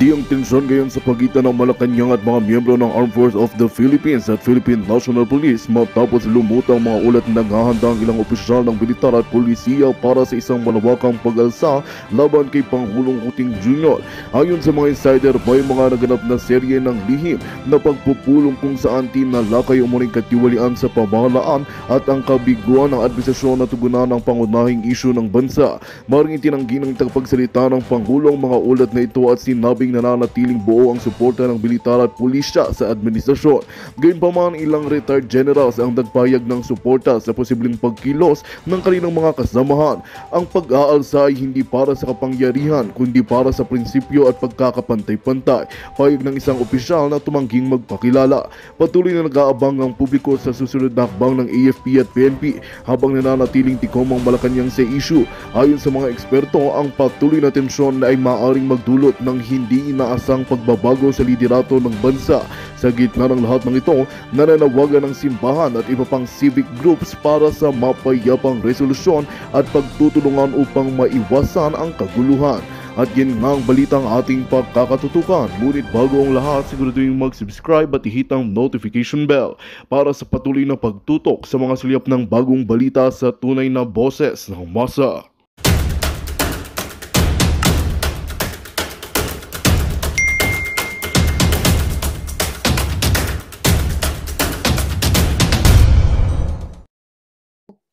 Tumindi ang tensyon ngayon sa pagitan ng Malacanang at mga miyembro ng Armed Forces of the Philippines at Philippine National Police matapos lumutang mga ulat na naghahanda ang ilang opisyal ng militar at polisiya para sa isang malawakang pag-alsa laban kay Pangulong Kuting Jr. Ayon sa mga insider, may mga naganap na serye ng lihim na pagpupulong kung saan tinalakay umuring katiwalian sa pamahalaan at ang kabiguan ng administrasyon na tugunan ng pangunahing isyu ng bansa. Maring itinanggi ng tagapagsalita ng Pangulo ang mga ulat na ito at sinabing nananatiling buo ang suporta ng militar at pulisya sa administrasyon. Gayunpaman, ilang retired generals ang nagpahayag ng suporta sa posibleng pagkilos ng kanilang mga kasamahan. Ang pag-aalsa ay hindi para sa kapangyarihan kundi para sa prinsipyo at pagkakapantay-pantay. Pahayag ng isang opisyal na tumangging magpakilala. Patuloy na nag-aabang ang publiko sa susunod na hakbang ng AFP at PNP habang nananatiling tikom ang Malacanang sa issue. Ayon sa mga eksperto, ang patuloy na tensyon ay maaaring magdulot ng hindi inaasang pagbabago sa liderato ng bansa. Sa gitna ng lahat ng ito, nananawagan ng simbahan at iba pang civic groups para sa mapayapang resolusyon at pagtutulungan upang maiwasan ang kaguluhan. At yan nga ang balitang ating pagkakatutukan. Ngunit bago ang lahat, siguraduhin mag-subscribe at i-hit ang notification bell para sa patuloy na pagtutok sa mga sulyap ng bagong balita sa tunay na boses ng masa.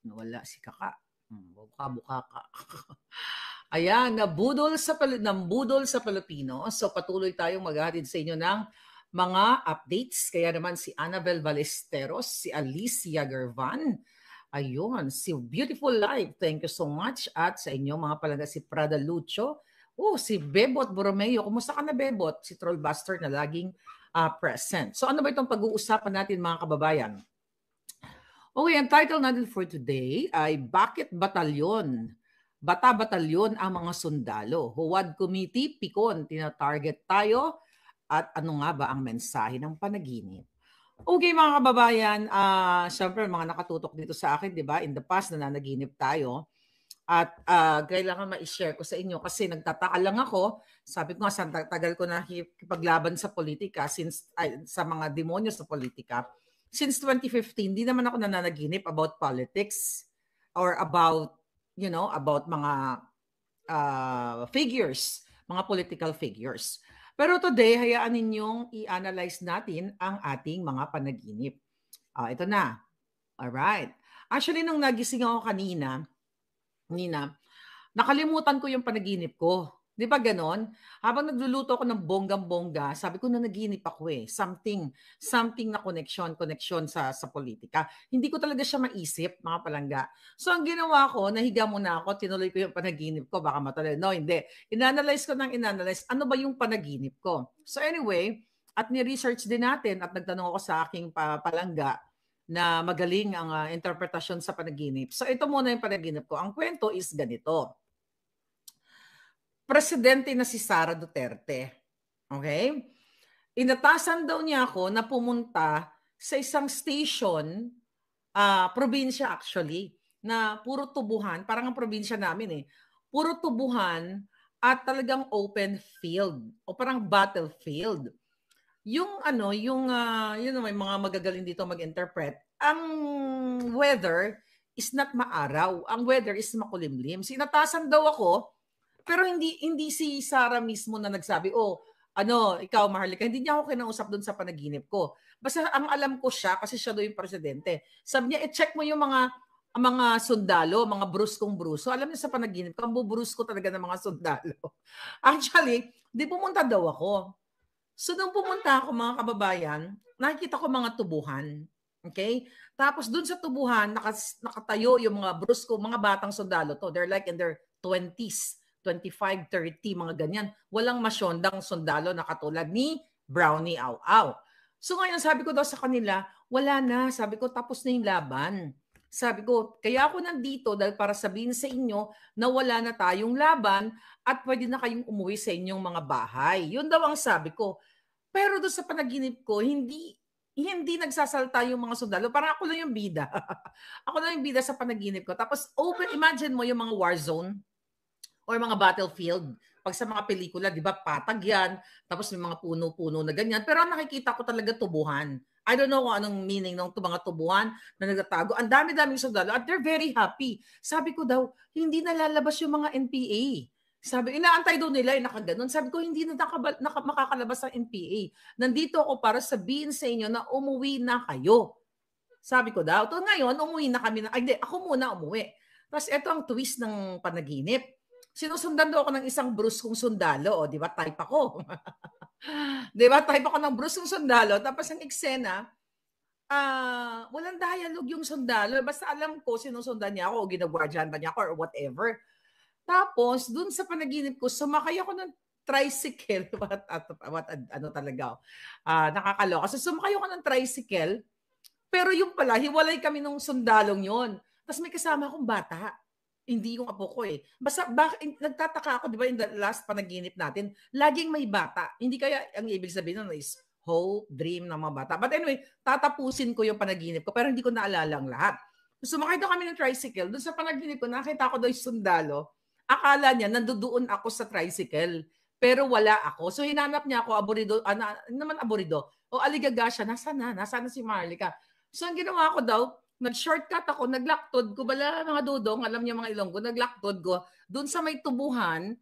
Nawala si Kaka. Buka-buka ka. Ayan, nambudol sa Pilipino. So patuloy tayong maghahatid sa inyo ng mga updates. Kaya naman si Annabel Ballesteros, si Alicia Gervan, ayun, si Beautiful Life, thank you so much. At sa inyo mga palangga, si Prada Lucho, si Bebot Borromeo. Kumusta ka na, Bebot? Si Trollbuster na laging present. So ano ba itong pag-uusapan natin, mga kababayan? Okay, ang title natin for today ay Bakit Batalyon? Bata-batalyon ang mga sundalo. Huwad Committee, Pikon, tina-target tayo. At ano nga ba ang mensahe ng panaginip? Okay, mga kababayan, syempre mga nakatutok dito sa akin, di ba? In the past, nananaginip tayo. At kailangan ma-share ko sa inyo kasi nagtataka lang ako. Sabi ko nga, sa tagal ko na paglaban sa politika, sa mga demonyo sa politika. Since 2015, di naman ako nananaginip about politics or about, about mga figures, mga political figures. Pero today, hayaan ninyong i-analyze natin ang ating mga panaginip. Ito na. Alright. Actually, nung nagising ako kanina, nakalimutan ko yung panaginip ko. Di ba ganon? Habang nagluluto ako ng bonggang-bongga, sabi ko nanaginip ako Something na connection sa politika. Hindi ko talaga siya maisip, mga palangga. So ang ginawa ko, nahiga muna ako, tinuloy ko yung panaginip ko, baka matuloy. No, hindi. Inanalyze ko ano ba yung panaginip ko. So anyway, at ni-research din natin at nagtanong ako sa aking palangga na magaling ang interpretasyon sa panaginip. So ito muna yung panaginip ko. Ang kwento is ganito. Presidente na si Sara Duterte. Okay? Inatasan daw niya ako na pumunta sa isang station, probinsya actually, na puro tubuhan, parang ang probinsya namin puro tubuhan at talagang open field o parang battlefield. Yung may mga magagaling dito mag-interpret. Ang weather is not maaraw. Ang weather is makulimlim. Sinatasan daw ako. Pero hindi si Sara mismo na nagsabi, ikaw Maharlika, hindi niya ako kinausap doon sa panaginip ko. Basta ang alam ko siya, kasi siya doon yung presidente. Sabi niya, i-check mo yung mga sundalo, mga bruskong-bruso. Alam niya sa panaginip ko, ang bubrusko talaga ng mga sundalo. Actually, di pumunta daw ako. So nung pumunta ako, mga kababayan, nakikita ko mga tubuhan. Okay? Tapos doon sa tubuhan, nakatayo yung mga brusko, mga batang sundalo to. They're like in their 20s. 25, 30, mga ganyan. Walang masyondang sundalo na katulad ni Brownie Au-Au. So ngayon sabi ko daw sa kanila, wala na. Sabi ko, tapos na yung laban. Sabi ko, kaya ako nandito dahil para sabihin sa inyo na wala na tayong laban at pwede na kayong umuwi sa inyong mga bahay. Yun daw ang sabi ko. Pero doon sa panaginip ko, hindi nagsasalta yung mga sundalo. Parang ako lang yung bida. Ako lang yung bida sa panaginip ko. Tapos imagine mo yung mga war zone or mga battlefield pag sa mga pelikula, di ba, patag yan, tapos may mga puno-puno na ganyan. Pero ang nakikita ko talaga tubuhan. I don't know kung anong meaning ng mga tubuhan na nagtatago. Ang dami-daming sundalo at they're very happy. Sabi ko daw, hindi nalalabas yung mga NPA. Sabi, inaantay daw nila, nakaganon. Sabi ko, hindi na makakalabas ang NPA. Nandito ako para sabihin sa inyo na umuwi na kayo. Sabi ko daw, to ngayon, umuwi na kami. Hindi, ako muna umuwi. Tapos ito ang twist ng panaginip. Sinusundan daw ako ng isang bruskong sundalo. O, di ba, type ako. Di ba, type ako ng bruskong sundalo. Tapos ang eksena, walang dialogue yung sundalo. Basta alam ko, sinusundan niya ako o ginagwardyan ba niya ako or whatever. Tapos, dun sa panaginip ko, sumakay ako ng tricycle. Ano talaga. Nakakaloka. So, sumakay ako ng tricycle. Pero yung pala, hiwalay kami nung sundalong yon. Tapos may kasama akong bata. Hindi yung apo ko eh. Basta, nagtataka ako, di ba, in the last panaginip natin, laging may bata. Hindi kaya ang ibig sabihin nun is hope, dream ng mga bata. But anyway, tatapusin ko yung panaginip ko, pero hindi ko naalala ang lahat. So, sumakay daw kami ng tricycle. Doon sa panaginip ko, nakita ko daw yung sundalo. Akala niya, nandoon ako sa tricycle. Pero wala ako. So, hinanap niya ako, aburido, naman aburido. O aligaga siya, nasaan na si Marlica? So, ang ginawa ko daw, nag-shortcut ako, naglaktod ko, bala mga dudong, alam niya mga Ilonggo, naglaktod ko, dun sa may tubuhan,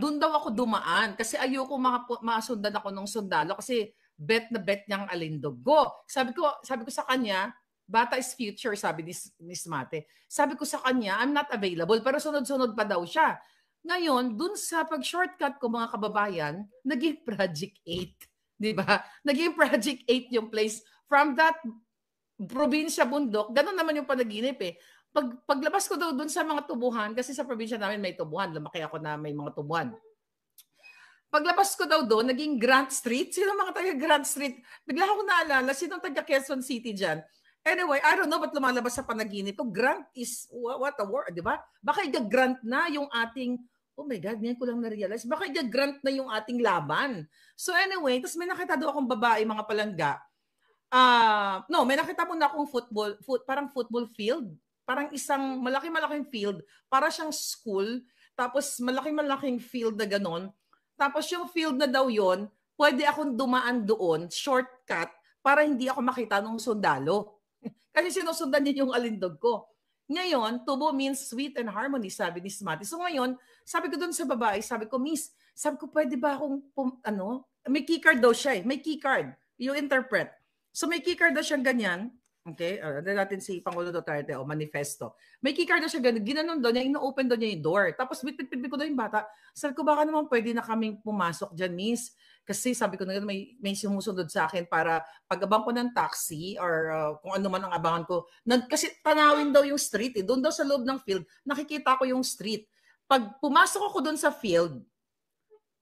dun daw ako dumaan, kasi ayoko masundan ako ng sundalo, kasi bet na bet niyang alindog ko. Sabi ko sa kanya, bata is future, sabi ni Miss Mate. Sabi ko sa kanya, I'm not available, pero sunod-sunod pa daw siya. Ngayon, dun sa pag-shortcut ko, mga kababayan, naging Project 8. Di ba? Naging Project 8 yung place. From that probinsya bundok, ganun naman yung panaginip eh. Paglabas ko daw dun sa mga tubuhan, kasi sa probinsya namin may tubuhan, lumaki ako na may mga tubuhan. Paglabas ko daw doon, naging Grant Street. Sino mga taga Grant Street? Bigla ako naalala, sino taga Quezon City dyan? Anyway, I don't know ba't lumalabas sa panaginip ko. Grant is, what a word, di ba? Baka i-grant na yung ating, oh my God, ngayon ko lang na-realize, baka i-grant na yung ating laban. So anyway, tapos may nakita daw akong babae, mga palangga. No, may nakita mo na akong parang football field. Parang isang malaki-malaking field. Para siyang school. Tapos malaki-malaking field na ganon. Tapos yung field na daw yon, pwede akong dumaan doon, shortcut, para hindi ako makita ng sundalo. Kasi sinusundan niya yung alindog ko. Ngayon, tubo means sweet and harmony, sabi ni Smarty. So ngayon, sabi ko doon sa babae, sabi ko, Miss, sabi ko, pwede ba akong, may keycard daw siya eh. May keycard. You interpret. So may keycard daw siyang ganyan. Okay? Natin si Pangulo Duterte o manifesto. May keycard daw siya ganyan. Ginanon daw niya, ino-open daw niya yung door. Tapos bitbit ko daw yung bata. Sabi ko, baka naman pwede na kaming pumasok dyan, Miss. Kasi sabi ko na may sumusunod sa akin para pag-abang ko ng taxi or kung ano man ang abangan ko. Kasi tanawin daw yung street. Doon daw sa loob ng field, nakikita ko yung street. Pag pumasok ako doon sa field,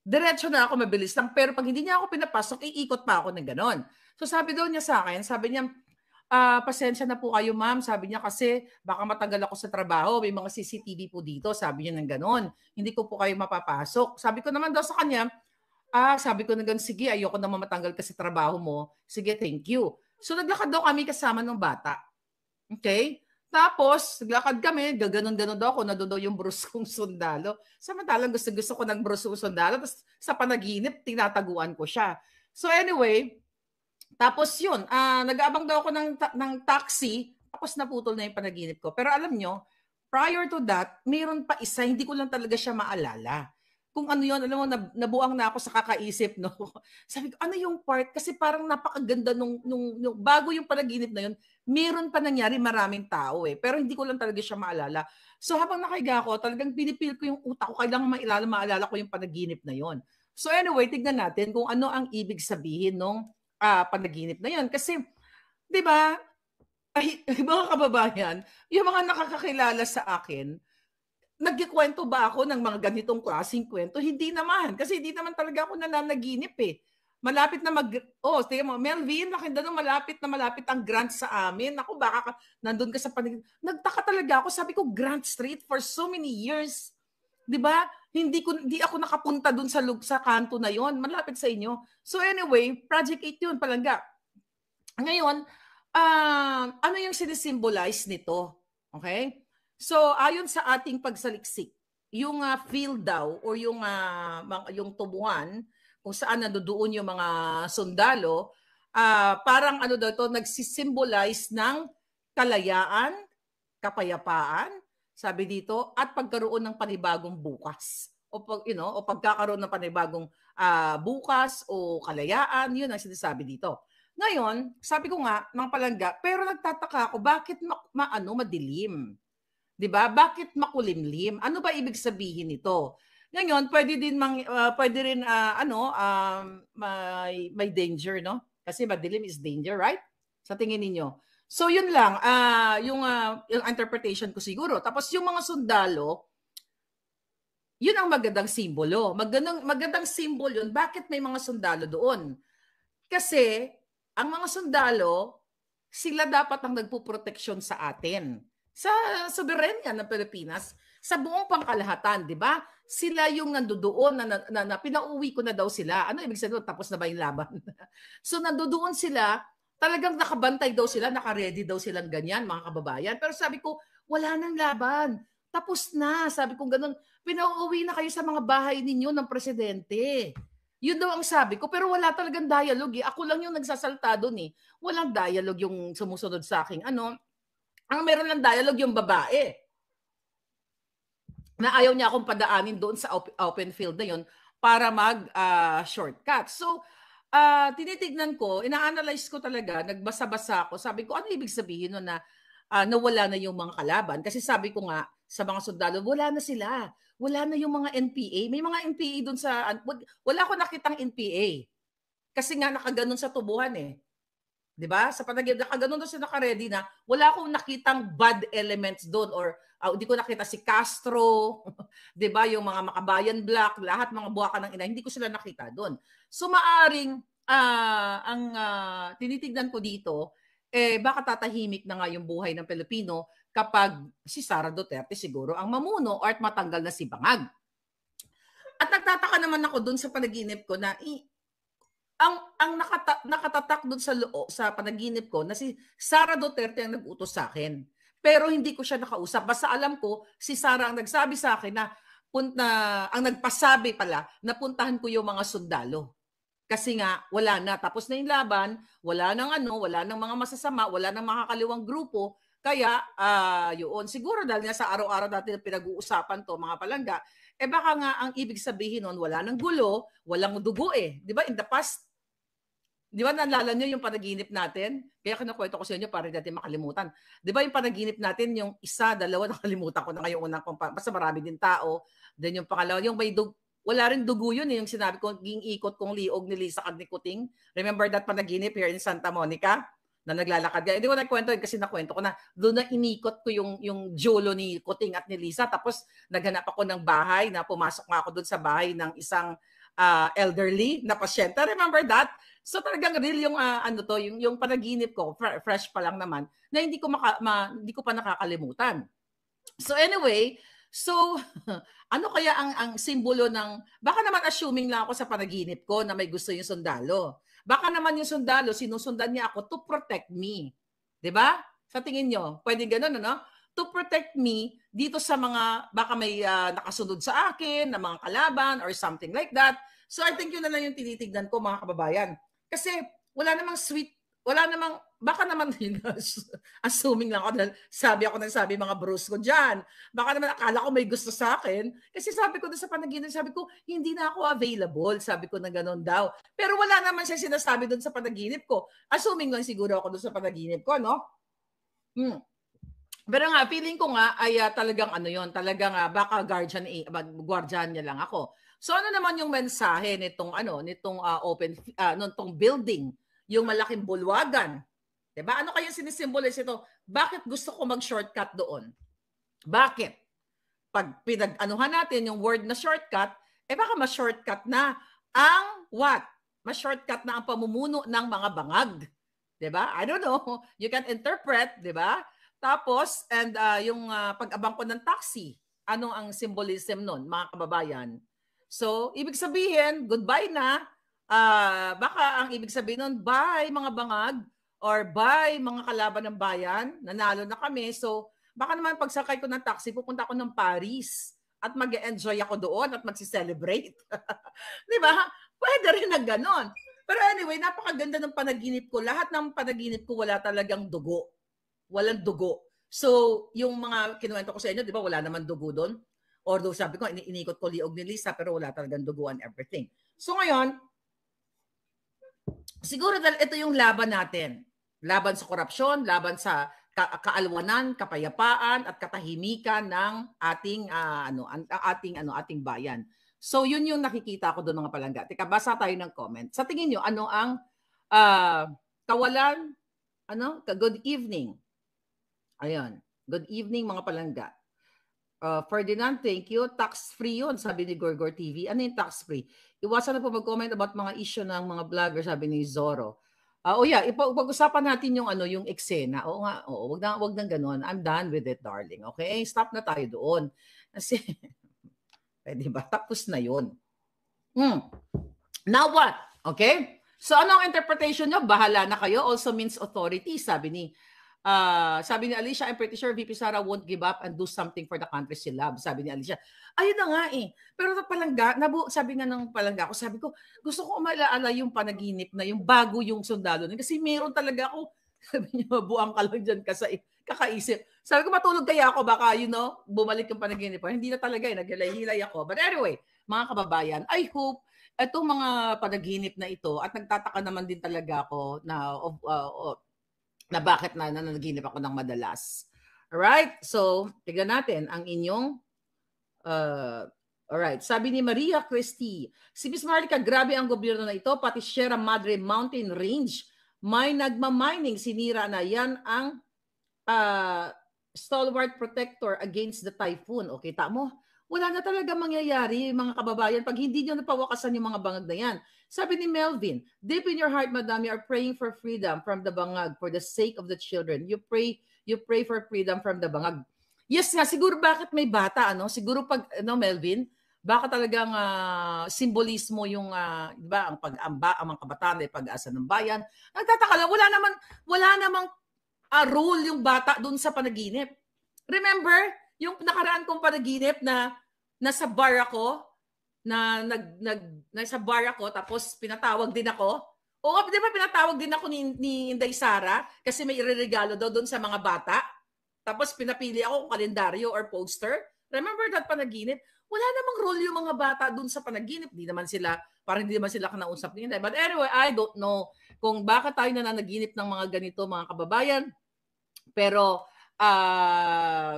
diretso na ako, mabilis lang. Pero pag hindi niya ako pinapasok, iikot pa ako ng ganon. So sabi daw niya sa akin, sabi niya, pasensya na po kayo ma'am, sabi niya kasi baka matagal ako sa trabaho, may mga CCTV po dito, sabi niya ng ganon. Hindi ko po kayo mapapasok. Sabi ko naman daw sa kanya, sabi ko na ganon, sige, ayoko naman matanggal kasi trabaho mo. Sige, thank you. So naglakad daw kami kasama ng bata. Okay? Tapos, naglakad kami, gaganon-ganon daw ako, nandun daw yung bruskong sundalo. Samantalang gusto ko ng bruskong sundalo, tapos sa panaginip, tinataguan ko siya. So anyway, tapos yun, nag-aabang daw ako ng taxi, tapos naputol na yung panaginip ko. Pero alam nyo, prior to that, mayroon pa isa, hindi ko lang talaga siya maalala. Kung ano yun, alam mo, nabuang na ako sa kakaisip, no? Sabi ko, ano yung part? Kasi parang napakaganda nung bago yung panaginip na yun, meron pa nangyari maraming tao eh. Pero hindi ko lang talaga siya maalala. So habang nakahiga ako, talagang pinipil ko yung utak ko, kailangan maalala ko yung panaginip na yun. So anyway, tignan natin kung ano ang ibig sabihin nung panaginip na yun. Kasi, di ba, mga kababayan, yung mga nakakakilala sa akin, nagkikwento ba ako ng mga ganitong klaseng kwento? Hindi naman. Kasi hindi naman talaga ako nananaginip eh. Malapit na tingnan mo, Melvin, nakita nung malapit ang grant sa amin. Ako, baka nandun ka sa panaginip. Nagtaka talaga ako. Sabi ko, Grant Street for so many years. Di ba? Hindi ako nakapunta dun sa kanto na yon, malapit sa inyo. So anyway, Project 8 yun, palangga. Ngayon, ano yung sinisimbolize nito? Okay? So ayon sa ating pagsaliksik, yung field daw or yung tubuhan kung saan nandoon yung mga sundalo, parang ano daw ito, nagsisimbolize ng kalayaan, kapayapaan, sabi dito, at pagkaroon ng panibagong bukas. O pagkakaroon ng panibagong bukas o kalayaan, yun ang sinasabi dito. Ngayon, sabi ko nga, mga palangga, pero nagtataka ako, bakit madilim? 'Di ba? Bakit makulimlim? Ano ba ibig sabihin nito? Ngayon, pwede rin may danger, no? Kasi madilim is danger, right? Sa tingin ninyo. So yun lang, yung interpretation ko siguro. Tapos yung mga sundalo, yun ang magandang simbolo. Magandang simbolo yun. Bakit may mga sundalo doon? Kasi ang mga sundalo, sila dapat ang nagpuproteksyon sa atin. Sa soberanya ng Pilipinas, sa buong pangkalahatan, di ba? Sila yung nandoon na pinauwi ko na daw sila. Ano ibig sabihin? Tapos na ba yung laban? So nandoon sila, talagang nakabantay daw sila, nakaready daw silang ganyan, mga kababayan. Pero sabi ko, wala nang laban. Tapos na. Sabi ko ganun, pinauwi na kayo sa mga bahay ninyo ng presidente. Yun daw ang sabi ko, pero wala talagang dialogue eh. Ako lang yung nagsasalta doon eh. Walang dialogue yung sumusunod sa akin. Ang meron lang dialogue yung babae. Na ayaw niya akong padaanin doon sa open field na yun para mag-shortcut. So, tinitignan ko, ina-analyze ko talaga, nagbasa-basa ako. Sabi ko, ano ibig sabihin nun na nawala na yung mga kalaban? Kasi sabi ko nga, sa mga sundalo, wala na sila. Wala na yung mga NPA. May mga NPA doon sa... Wala ko nakitang NPA. Kasi nga nakaganon sa tubuhan eh. 'Di ba? Sa panaginip, nakaganon doon siya naka-ready na. Wala akong nakitang bad elements doon or hindi ko nakita si Castro, 'di ba? Yung mga Makabayan Black, lahat mga buwaka ng ina, hindi ko sila nakita doon. So maaring ang tinitignan ko dito baka tatahimik na nga yung buhay ng Pilipino kapag si Sara Duterte siguro ang mamuno or matanggal na si Bangag. At nagtataka naman ako doon sa panaginip ko na ang nakatatak doon sa panaginip ko na si Sara Duterte ang nag-utos sa akin. Pero hindi ko siya nakausap. Basta alam ko, si Sara ang nagsabi sa akin na ang nagpasabi pala na puntahan ko yung mga sundalo. Kasi nga, wala na. Tapos na yung laban, wala nang mga masasama, wala nang makakaliwang grupo. Kaya, yun. Siguro dahil nga sa araw-araw natin pinag-uusapan to, mga palangga, baka nga ang ibig sabihin nun, wala nang gulo, walang dugo eh. Di ba? In the past, di ba naalala nyo yung panaginip natin? Kaya kinakwento ko sa inyo para natin makalimutan. Di ba yung panaginip natin, yung isa, dalawa, nakalimutan ko na ngayon unang basta marami din tao. Then yung pangalawa, yung may wala rin dugo yun eh, yung sinabi ko, ging ikot kong liog ni Lisa kag ni Kuting. Remember that panaginip here in Santa Monica? Na naglalakad ka. Hindi ko nagkwento yun kasi nakwento ko na doon na inikot ko yung jolo ni Kuting at ni Lisa. Tapos naghanap ako ng bahay na pumasok nga ako doon sa bahay ng isang elderly na pasyente. Remember that? So talagang real yung yung panaginip ko, fresh pa lang naman, na hindi ko pa nakakalimutan. So anyway, ano kaya ang simbolo ng, baka naman assuming lang ako sa panaginip ko na may gusto yung sundalo. Baka naman yung sundalo, sinusundan niya ako to protect me. 'Di ba? Sa tingin nyo, pwede ganun, ano? To protect me dito sa mga, baka may nakasunod sa akin, na mga kalaban or something like that. So I think yun na lang yung tinitignan ko, mga kababayan. Kasi wala namang baka naman assuming lang ako, sabi mga bros ko dyan, baka naman akala ko may gusto sa akin, kasi sabi ko doon sa panaginip, sabi ko, hindi na ako available, sabi ko na gano'n daw. Pero wala naman siya sinasabi doon sa panaginip ko. Assuming lang siguro ako doon sa panaginip ko, no? Pero nga, feeling ko nga ay talagang talagang baka guardian niya lang ako. So ano naman yung mensahe nitong nitong building, yung malaking bulwagan? 'Di ba? Ano kaya sinisimbolize ito? Bakit gusto ko mag-shortcut doon? Bakit? Pag pinag-anuhan natin yung word na shortcut, baka ma-shortcut na ang what? Ma-shortcut na ang pamumuno ng mga bangag. 'Di ba? I don't know. You can interpret, 'di ba? Tapos, yung pag-abang ko ng taxi, anong ang symbolism nun, mga kababayan? So, ibig sabihin, goodbye na. Baka ang ibig sabihin nun, bye mga bangag, or bye mga kalaban ng bayan, nanalo na kami. So, baka naman pagsakay ko ng taxi, pupunta ako ng Paris. at mag-enjoy ako doon at magsi-celebrate. Di ba? Pwede rin na ganon. Pero anyway, napakaganda ng panaginip ko. Lahat ng panaginip ko wala talagang dugo. Walang dugo. So, yung mga kinuwento ko sa inyo, di ba, wala naman dugo doon. Although sabi ko, inikot ko liog ni Lisa, pero wala talagang dugo and everything. So ngayon, siguro dahil ito yung laban natin. Laban sa korupsyon, laban sa kaalwanan, kapayapaan at katahimikan ng ating bayan. So yun yung nakikita ko doon mga palangga. Teka, basa tayo ng comment. Sa tingin niyo, ano ang kawalan? Good evening. Ayun. Good evening mga palangga. Ferdinand, thank you. Tax-free yun, sabi ni Gorgor TV. Ano yung tax-free? Iwasan na po mag-comment about mga issue ng mga vlogger, sabi ni Zoro. Pag-usapan natin yung eksena. Oo nga, wag nang ganoon. I'm done with it, darling. Okay? Stop na tayo doon. Kasi, pwede ba? Tapos na yun. Now what? Okay? So, ano ang interpretation nyo? Bahala na kayo. Also means authority, sabi ni Alicia, I'm pretty sure VP Sara won't give up and do something for the country she loves. Sabi ni Alicia. Ayun na nga eh. Pero palangga, sabi nga ng palangga ko, sabi ko, gusto ko umaalaala yung panaginip na yung bago yung sundalo. Kasi meron talaga ako, sabi niya, buang ka lang dyan kakaisip. Sabi ko, matulog kaya ako, baka, bumalik yung panaginip. Hindi na talaga eh, naghilay-hilay ako. But anyway, mga kababayan, I hope itong mga panaginip na ito, at nagtataka naman din talaga ako na bakit na nanaginip ako ng madalas. Alright? So, tignan natin ang inyong alright. Sabi ni Maria Christie, si Miss Marlica, grabe ang gobyerno na ito, pati Sierra Madre Mountain Range, may nagmamining, sinira na yan ang stalwart protector against the typhoon. Okay, tamo? Wala na talaga mangyayari, mga kababayan, pag hindi nyo napawakasan yung mga bangag na yan. Sabi ni Melvin, deep in your heart, madam, you are praying for freedom from the bangag for the sake of the children. You pray for freedom from the bangag. Yes nga, siguro bakit may bata, Siguro pag, Melvin, baka talagang simbolismo yung, di ba, ang mga kabataan ay pag-asa ng bayan. Nagtataka lang, wala namang role yung bata dun sa panaginip. Remember, yung nakaraan kong panaginip na nasa bar ako, nasa bar ako, tapos pinatawag din ako. Oo, di ba pinatawag din ako ni Inday Sara kasi may ireregalo daw doon sa mga bata. Tapos pinapili ako kung kalendaryo or poster. Remember that panaginip? Wala namang role yung mga bata doon sa panaginip. Parang hindi naman sila kanausap ni Inday. But anyway, I don't know kung bakit tayo nananaginip ng mga ganito, mga kababayan. Pero,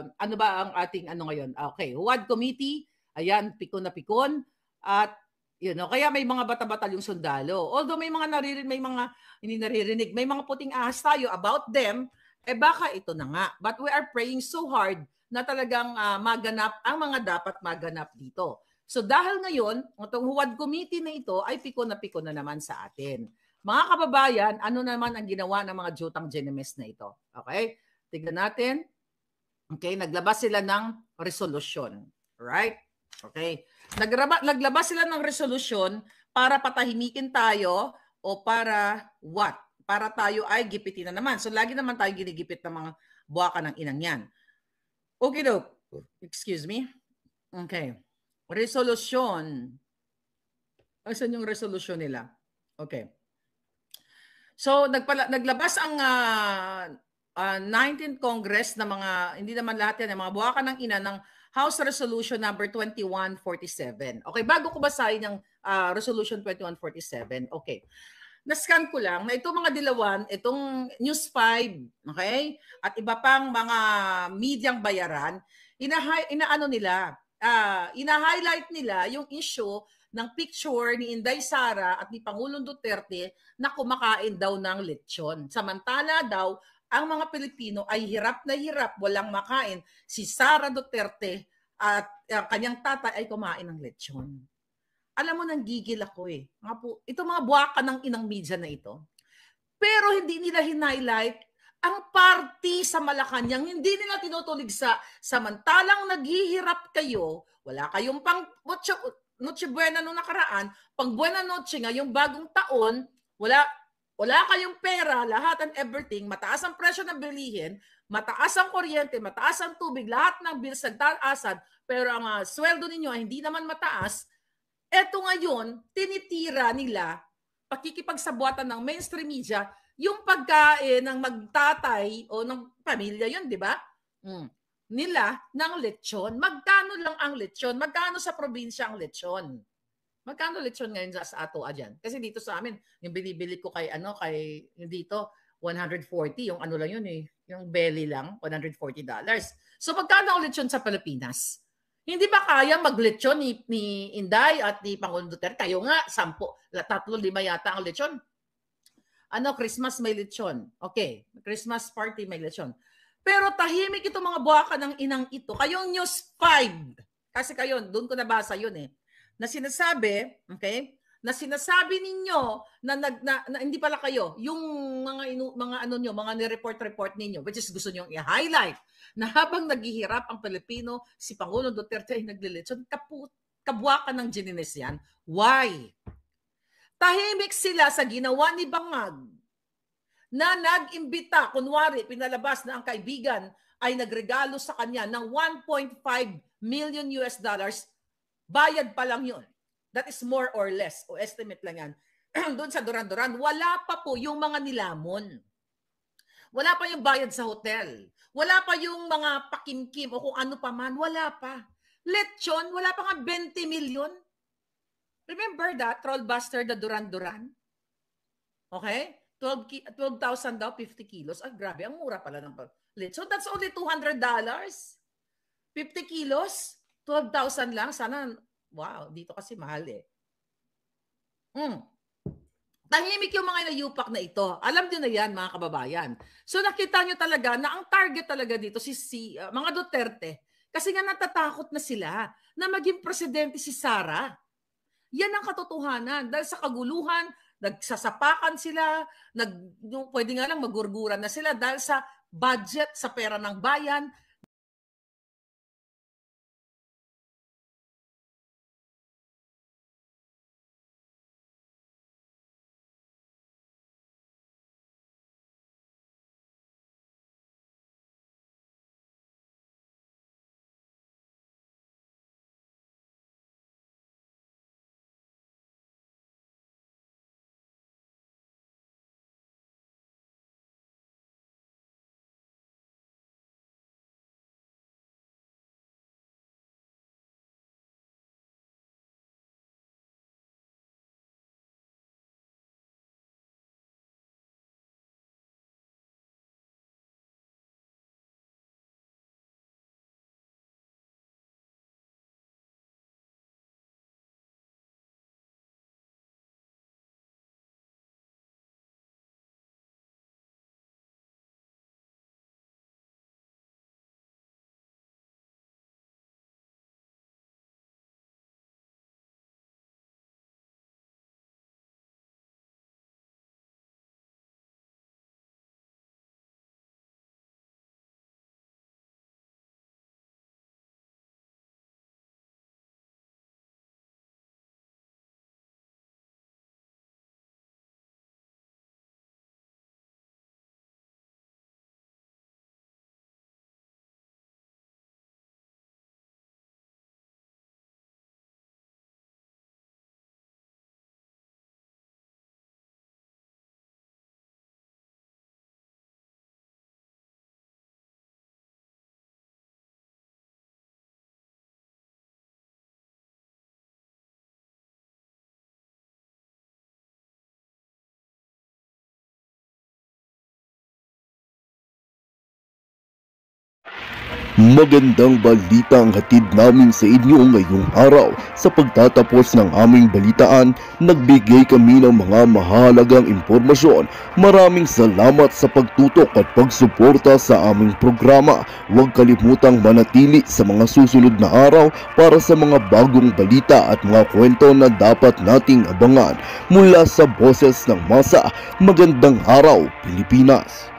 ano ba ang ating ngayon? Okay, Huwad Committee, ayan, pikon na pikon. At, kaya may mga bata-bata yung sundalo. Although may mga hindi naririnig, may mga puting ahas tayo about them, baka ito na nga. But we are praying so hard na talagang maganap ang mga dapat maganap dito. So dahil ngayon, itong Huwad Committee na ito ay pikon na naman sa atin. Mga kababayan, ano naman ang ginawa ng mga Jutang Genemes na ito? Okay? Tignan natin. Okay, naglabas sila ng resolusyon. Right? Okay. Naglabas sila ng resolusyon para patahimikin tayo o para what? Para tayo ay gipitin na naman. So lagi naman tayo ginigipit ng mga buwaka ng inang yan. Okay do. Excuse me. Okay. Resolusyon. Asan yung resolusyon nila? Okay. So naglabas ang 19th Congress na mga, hindi naman lahat yan, mga buwaka ng ina ng House Resolution number 2147. Okay, bago ko basahin yung Resolution 2147, okay. Na-scan ko lang na itong mga dilawan, itong News 5, okay, at iba pang mga medyang bayaran, ina-highlight nila yung issue ng picture ni Inday Sara at ni Pangulong Duterte na kumakain daw ng lechon. Samantala daw, ang mga Pilipino ay hirap na hirap, walang makain. Si Sara Duterte at kanyang tatay ay kumain ng lechon. Alam mo, nanggigil ako eh. Ito mga buwaka ng inang media na ito. Pero hindi nila hinighlight ang party sa Malacanang. Hindi nila tinutulig samantalang naghihirap kayo, wala kayong pang Noche Buena nung nakaraan, pang Buena Noche ngayong bagong taon, wala kayong pera, lahat and everything, mataas ang presyo ng bilihin, mataas ang kuryente, mataas ang tubig, lahat ng bills nagtaasan, pero ang sweldo ninyo ay hindi naman mataas, eto ngayon, tinitira nila, pakikipagsabuatan ng mainstream media, yung pagkain ng magtatay o ng pamilya yun, di ba? Nila ng lechon. Magkano lang ang lechon? Magkano sa probinsya ang lechon? Magkano lechon ngayon sa ato dyan? Kasi dito sa amin, yung binibili ko kay dito, 140, yung ano lang yun eh, yung belly lang, $140. So magkano ang lechon sa Pilipinas? Hindi ba kaya maglechon ni Inday at ni Pangulong Duterte? Kayo nga, 3, 5 yata ang lechon. Christmas may lechon. Okay, Christmas party may lechon. Pero tahimik itong mga buwaka ng inang ito. Kayong News 5, kasi kayo, doon ko nabasa yun eh, na sinasabi, okay, na sinasabi ninyo na hindi pala kayo, yung mga ni-report ninyo, which is gusto niyo i-highlight, na habang naghihirap ang Pilipino, si Pangulong Duterte ay naglilechon, kabuwakan ng ginines yan. Why? Tahimik sila sa ginawa ni Bangag, na nag-imbita, kunwari, pinalabas na ang kaibigan ay nagregalo sa kanya ng $1.5 million, bayad pa lang yun. That is more or less, o estimate lang yan. Doon sa Duran-Duran, wala pa po yung mga nilamon. Wala pa yung bayad sa hotel. Wala pa yung mga pakimkim o kung ano pa man, wala pa. Lechon, wala pa nga 20 million. Remember that, Trollbuster, the Duran-Duran? Okay? 12,000 daw, 50 kilos. Ah, grabe, ang mura pala ng lechon. That's only $200. 50 kilos, 12,000 lang. Sana, wow, dito kasi mahal eh. Tahimik yung mga inayupak na ito. Alam nyo na yan, mga kababayan. So nakita nyo talaga na ang target talaga dito mga Duterte. Kasi nga natatakot na sila na maging presidente si Sara. Yan ang katotohanan. Dahil sa kaguluhan, nagsasapakan sila, pwede nga lang magurguran na sila dahil sa budget, sa pera ng bayan. Magandang balita ang hatid namin sa inyo ngayong araw. Sa pagtatapos ng aming balitaan, nagbigay kami ng mga mahalagang impormasyon. Maraming salamat sa pagtutok at pagsuporta sa aming programa. Huwag kalimutang manatili sa mga susunod na araw para sa mga bagong balita at mga kwento na dapat nating abangan. Mula sa Boses ng Masa, magandang araw, Pilipinas!